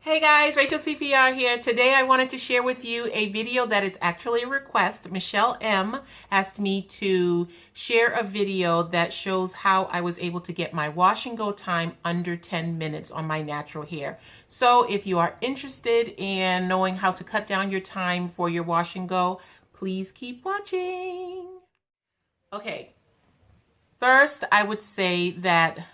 Hey guys, Rachel CPR here. Today I wanted to share with you a video that is actually a request. Michelle M asked me to share a video that shows how I was able to get my wash and go time under 10 minutes on my natural hair. So if you are interested in knowing how to cut down your time for your wash and go, please keep watching. Okay, first I would say that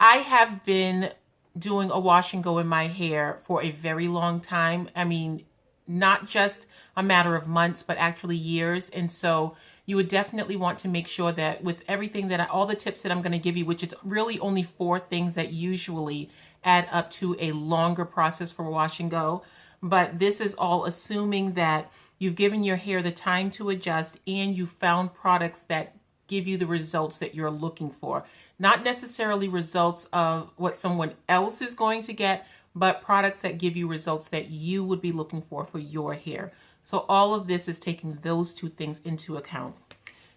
I have been doing a wash and go in my hair for a very long time. I mean, not just a matter of months, but actually years. And so you would definitely want to make sure that with everything all the tips that I'm going to give you, which is really only 4 things that usually add up to a longer process for wash and go. But this is all assuming that you've given your hair the time to adjust and you found products that give you the results that you're looking for. Not necessarily results of what someone else is going to get, but products that give you results that you would be looking for your hair. So all of this is taking those 2 things into account.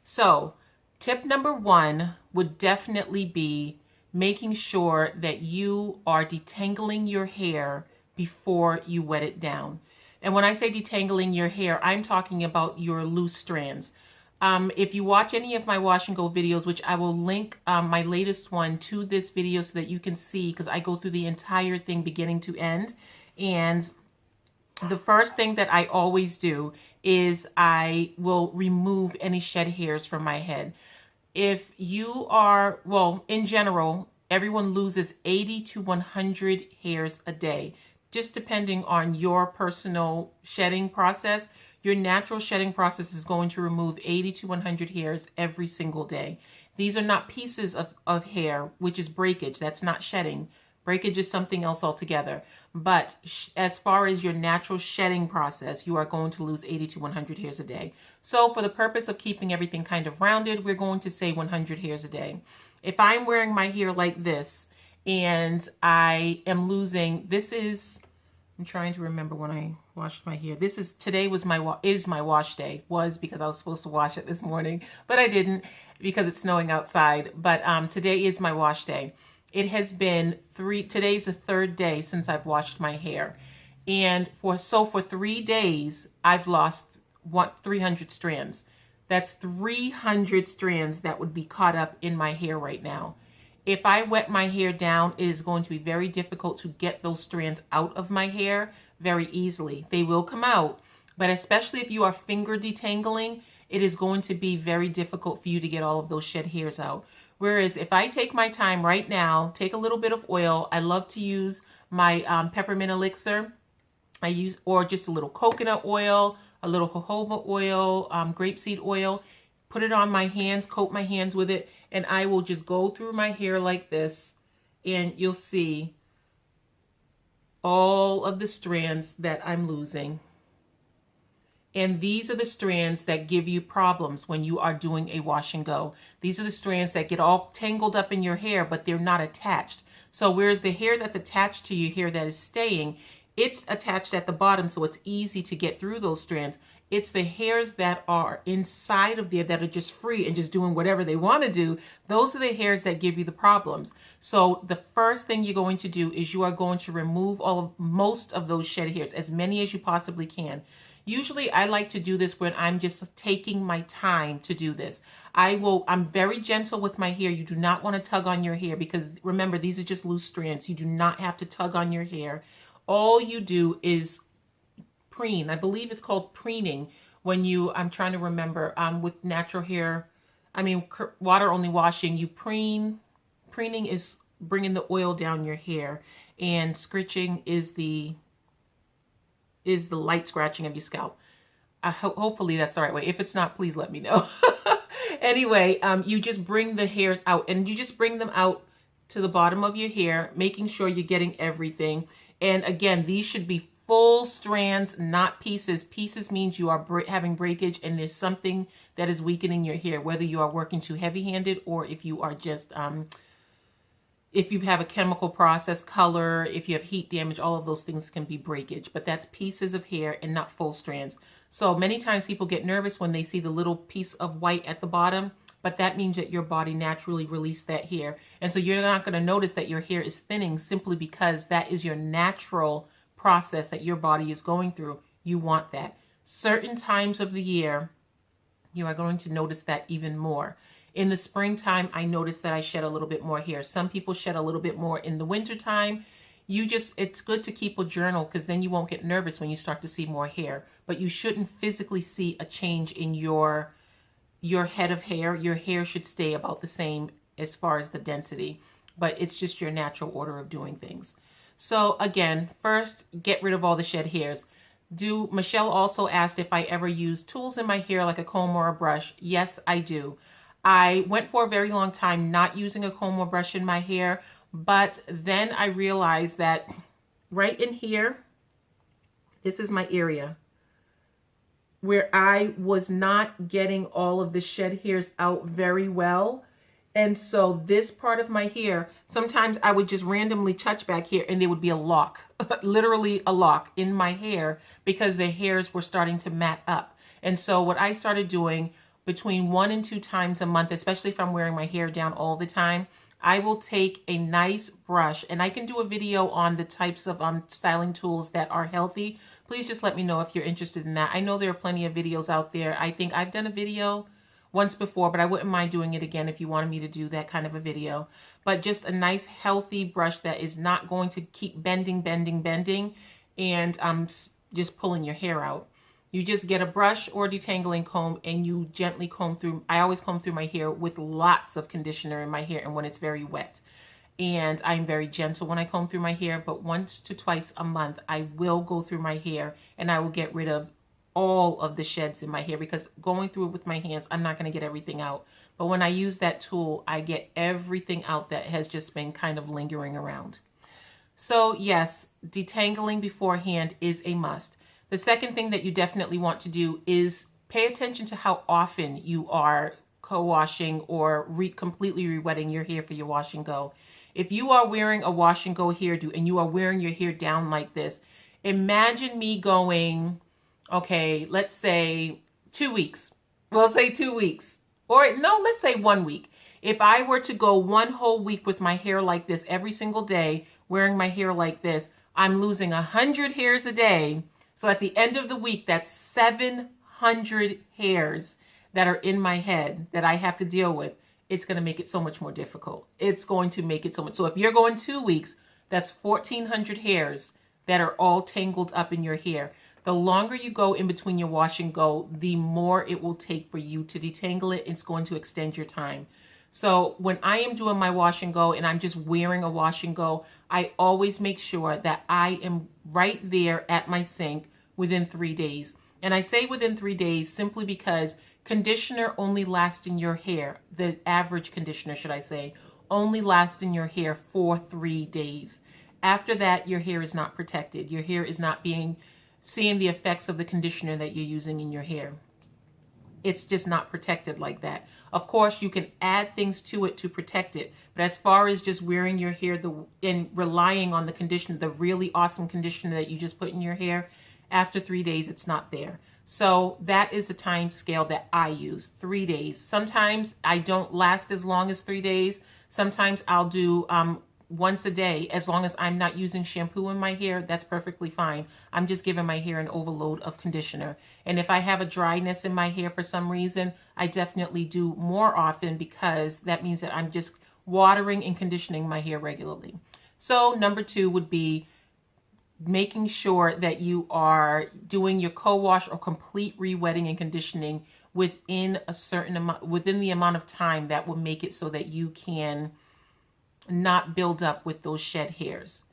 So tip number 1 would definitely be making sure that you are detangling your hair before you wet it down. And when I say detangling your hair, I'm talking about your loose strands. If you watch any of my wash and go videos, which I will link my latest one to this video so that you can see, because I go through the entire thing beginning to end. And the first thing that I always do is I will remove any shed hairs from my head. If you are, well, in general, everyone loses 80 to 100 hairs a day, just depending on your personal shedding process. Your natural shedding process is going to remove 80 to 100 hairs every single day. These are not pieces of hair, which is breakage. That's not shedding. Breakage is something else altogether. But as far as your natural shedding process, you are going to lose 80 to 100 hairs a day. So for the purpose of keeping everything kind of rounded, we're going to say 100 hairs a day. If I'm wearing my hair like this and I am losing, I'm trying to remember when I washed my hair. Today is my wash day. Was because I was supposed to wash it this morning, but I didn't because it's snowing outside. But today is my wash day. It has been today's the 3rd day since I've washed my hair. And for 3 days, I've lost 300 strands. That's 300 strands that would be caught up in my hair right now. If I wet my hair down, it is going to be very difficult to get those strands out of my hair very easily. They will come out, but especially if you are finger detangling, it is going to be very difficult for you to get all of those shed hairs out. Whereas if I take my time right now, take a little bit of oil, I love to use my peppermint elixir. Or just a little coconut oil, a little jojoba oil, grapeseed oil. Put it on my hands, coat my hands with it, and I will just go through my hair like this, and you'll see all of the strands that I'm losing. And these are the strands that give you problems when you are doing a wash and go. These are the strands that get all tangled up in your hair, but they're not attached. So whereas the hair that's attached to your hair that is staying, it's attached at the bottom, so it's easy to get through those strands. It's the hairs that are inside of there that are just free and just doing whatever they want to do. Those are the hairs that give you the problems. So the first thing you're going to do is you are going to remove most of those shed hairs, as many as you possibly can. Usually I like to do this when I'm just taking my time to do this. I'm very gentle with my hair. You do not want to tug on your hair because remember, these are just loose strands. You do not have to tug on your hair. All you do is preen. I believe it's called preening when I'm trying to remember, with natural hair, water only washing, you preen. Preening is bringing the oil down your hair, and scritching is the light scratching of your scalp. Hopefully that's the right way. If it's not, please let me know. Anyway, you just bring the hairs out, and you just bring them out to the bottom of your hair, making sure you're getting everything. And again, these should be full strands, not pieces. Pieces means you are having breakage and there's something that is weakening your hair, whether you are working too heavy-handed or if you are just, if you have a chemical process, color, if you have heat damage, all of those things can be breakage. But that's pieces of hair and not full strands. So many times people get nervous when they see the little piece of white at the bottom, but that means that your body naturally released that hair. And so you're not going to notice that your hair is thinning simply because that is your natural process that your body is going through, you want that. Certain times of the year, you are going to notice that even more. In the springtime, I notice that I shed a little bit more hair. Some people shed a little bit more in the wintertime. It's good to keep a journal, because then you won't get nervous when you start to see more hair. But you shouldn't physically see a change in your head of hair. Your hair should stay about the same as far as the density, but it's just your natural order of doing things. So again, first, get rid of all the shed hairs. Michelle also asked if I ever use tools in my hair like a comb or a brush. Yes, I do. I went for a very long time not using a comb or brush in my hair, but then I realized that right in here, this is my area where I was not getting all of the shed hairs out very well. And so this part of my hair, sometimes I would just randomly touch back here and there would be a lock, literally a lock in my hair, because the hairs were starting to mat up. And so what I started doing between 1 and 2 times a month, especially if I'm wearing my hair down all the time, I will take a nice brush, and I can do a video on the types of styling tools that are healthy. Please just let me know if you're interested in that. I know there are plenty of videos out there. I think I've done a video once before, but I wouldn't mind doing it again if you wanted me to do that kind of a video. But just a nice healthy brush that is not going to keep bending, and just pulling your hair out. You just get a brush or a detangling comb and you gently comb through. I always comb through my hair with lots of conditioner in my hair and when it's very wet. And I'm very gentle when I comb through my hair, but once to twice a month, I will go through my hair and I will get rid of all of the sheds in my hair, because going through it with my hands, I'm not going to get everything out. But when I use that tool, I get everything out that has just been kind of lingering around. So yes, detangling beforehand is a must. The second thing that you definitely want to do is pay attention to how often you are co-washing or completely re-wetting your hair for your wash and go. If you are wearing a wash and go hairdo and you are wearing your hair down like this, imagine me going, okay, let's say 2 weeks. We'll say 2 weeks. Or no, let's say 1 week. If I were to go 1 whole week with my hair like this every single day, wearing my hair like this, I'm losing 100 hairs a day. So at the end of the week, that's 700 hairs that are in my head that I have to deal with. It's going to make it so much more difficult. It's going to make it so much. So if you're going 2 weeks, that's 1,400 hairs that are all tangled up in your hair. The longer you go in between your wash and go, the more it will take for you to detangle it. It's going to extend your time. So when I am doing my wash and go and I'm just wearing a wash and go, I always make sure that I am right there at my sink within 3 days. And I say within 3 days simply because conditioner only lasts in your hair, the average conditioner, should I say, only lasts in your hair for 3 days. After that, your hair is not protected. Your hair is not seeing the effects of the conditioner that you're using in your hair. It's just not protected like that. Of course, you can add things to it to protect it. But as far as just wearing your hair and relying on the conditioner, the really awesome conditioner that you just put in your hair, after 3 days, it's not there. So that is the time scale that I use, 3 days. Sometimes I don't last as long as 3 days. Sometimes I'll do once a day. As long as I'm not using shampoo in my hair, that's perfectly fine. I'm just giving my hair an overload of conditioner. And if I have a dryness in my hair for some reason, I definitely do more often, because that means that I'm just watering and conditioning my hair regularly. So number 2 would be making sure that you are doing your co-wash or complete re-wetting and conditioning within a certain amount, within the amount of time that will make it so that you can not build up with those shed hairs.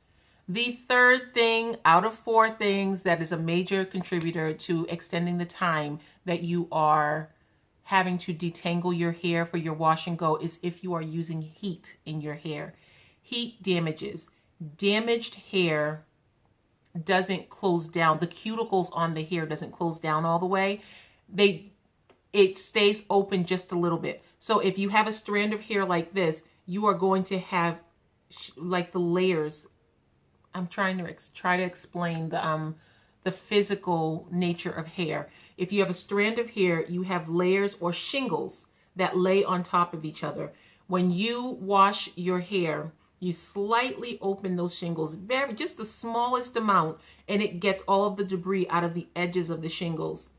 The third thing out of 4 things that is a major contributor to extending the time that you are having to detangle your hair for your wash and go is if you are using heat in your hair. Heat damages. Damaged hair doesn't close down. The cuticles on the hair doesn't close down all the way. It stays open just a little bit. So if you have a strand of hair like this, you are going to have like the layers. I'm trying to try to explain the physical nature of hair. If you have a strand of hair, you have layers or shingles that lay on top of each other. When you wash your hair, You slightly open those shingles, just the smallest amount, and it gets all of the debris out of the edges of the shingles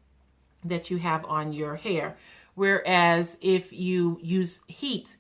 that you have on your hair. Whereas if you use heat,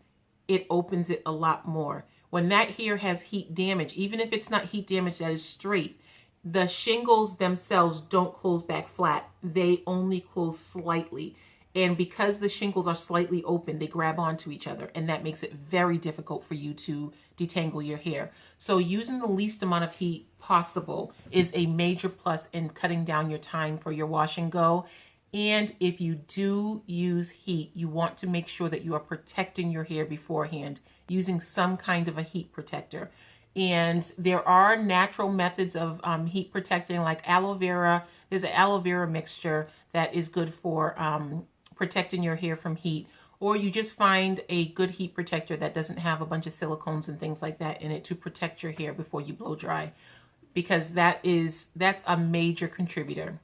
it opens it a lot more. When that hair has heat damage, even if it's not heat damage that is straight, the shingles themselves don't close back flat. They only close slightly. And because the shingles are slightly open, they grab onto each other, and that makes it very difficult for you to detangle your hair. So using the least amount of heat possible is a major plus in cutting down your time for your wash and go. And if you do use heat, you want to make sure that you are protecting your hair beforehand using some kind of a heat protector. And there are natural methods of heat protecting, like aloe vera. There's an aloe vera mixture that is good for protecting your hair from heat. Or you just find a good heat protector that doesn't have a bunch of silicones and things like that in it to protect your hair before you blow dry, because that's a major contributor.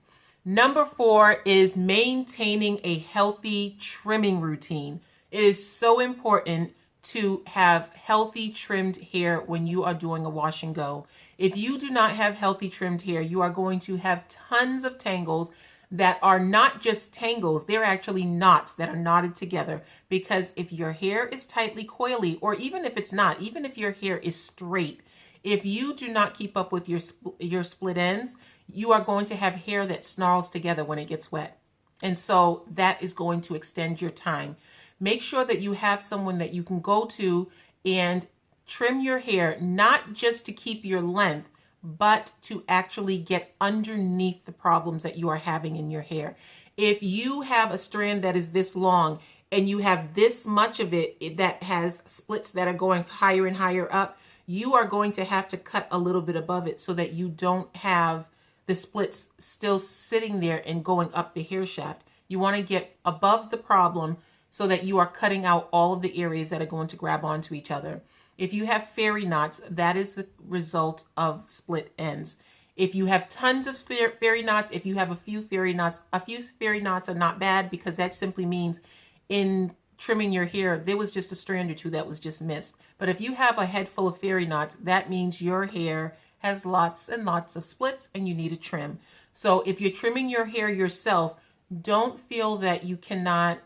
Number 4 is maintaining a healthy trimming routine. It is so important to have healthy trimmed hair when you are doing a wash and go. If you do not have healthy trimmed hair, you are going to have tons of tangles that are not just tangles, they're actually knots that are knotted together. Because if your hair is tightly coily, or even if it's not, even if your hair is straight, if you do not keep up with your split ends, you are going to have hair that snarls together when it gets wet. And so that is going to extend your time. Make sure that you have someone that you can go to and trim your hair, not just to keep your length, but to actually get underneath the problems that you are having in your hair. If you have a strand that is this long and you have this much of it that has splits that are going higher and higher up, you are going to have to cut a little bit above it so that you don't have the splits still sitting there and going up the hair shaft. You want to get above the problem so that you are cutting out all of the areas that are going to grab onto each other. If you have fairy knots, that is the result of split ends. If you have tons of fairy knots, if you have a few fairy knots are not bad, because that simply means in trimming your hair, there was just a strand or two that was just missed. But if you have a head full of fairy knots, that means your hair has lots and lots of splits and you need a trim. So if you're trimming your hair yourself, don't feel that you cannot.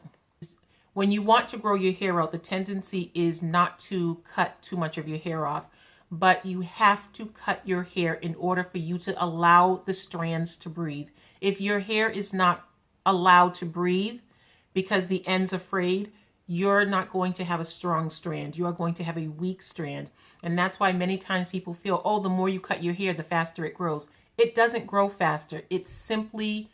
When you want to grow your hair out, the tendency is not to cut too much of your hair off, but you have to cut your hair in order for you to allow the strands to breathe. If your hair is not allowed to breathe because the ends are frayed, you're not going to have a strong strand. You are going to have a weak strand. And that's why many times people feel, oh, the more you cut your hair, the faster it grows. It doesn't grow faster. It simply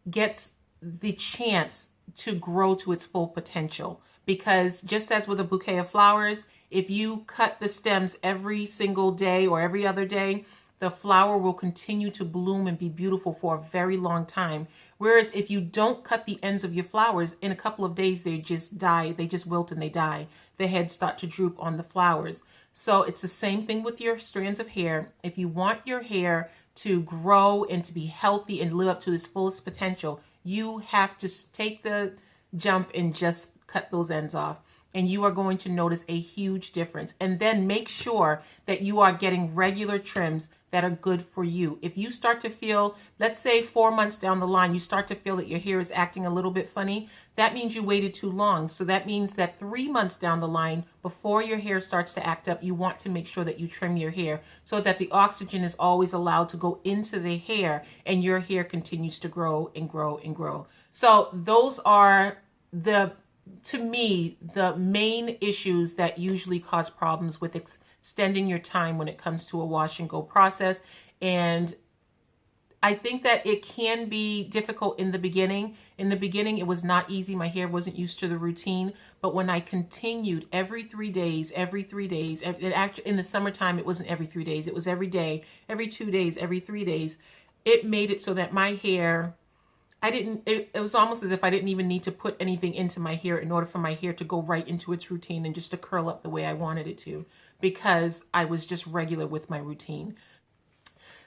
gets the chance to grow to its full potential. Because just as with a bouquet of flowers, if you cut the stems every single day or every other day, the flower will continue to bloom and be beautiful for a very long time. Whereas if you don't cut the ends of your flowers, in a couple of days they just die, they just wilt and they die. The heads start to droop on the flowers. So it's the same thing with your strands of hair. If you want your hair to grow and to be healthy and live up to its fullest potential, you have to take the jump and just cut those ends off. And you are going to notice a huge difference. And then make sure that you are getting regular trims that are good for you. If you start to feel, let's say 4 months down the line, you start to feel that your hair is acting a little bit funny, that means you waited too long. So that means that 3 months down the line, before your hair starts to act up, you want to make sure that you trim your hair so that the oxygen is always allowed to go into the hair and your hair continues to grow and grow and grow. So those are to me, the main issues that usually cause problems with extending your time when it comes to a wash and go process. And I think that it can be difficult in the beginning. In the beginning, it was not easy. My hair wasn't used to the routine. But when I continued every 3 days, actually in the summertime, it wasn't every 3 days. It was every day, every 2 days, every 3 days. It made it so that my hair, it was almost as if I didn't even need to put anything into my hair in order for my hair to go right into its routine and just to curl up the way I wanted it to, because I was just regular with my routine.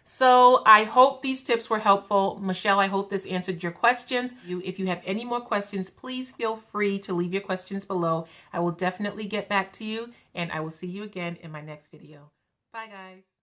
So I hope these tips were helpful. Michelle, I hope this answered your questions. If you have any more questions, please feel free to leave your questions below. I will definitely get back to you, and I will see you again in my next video. Bye, guys.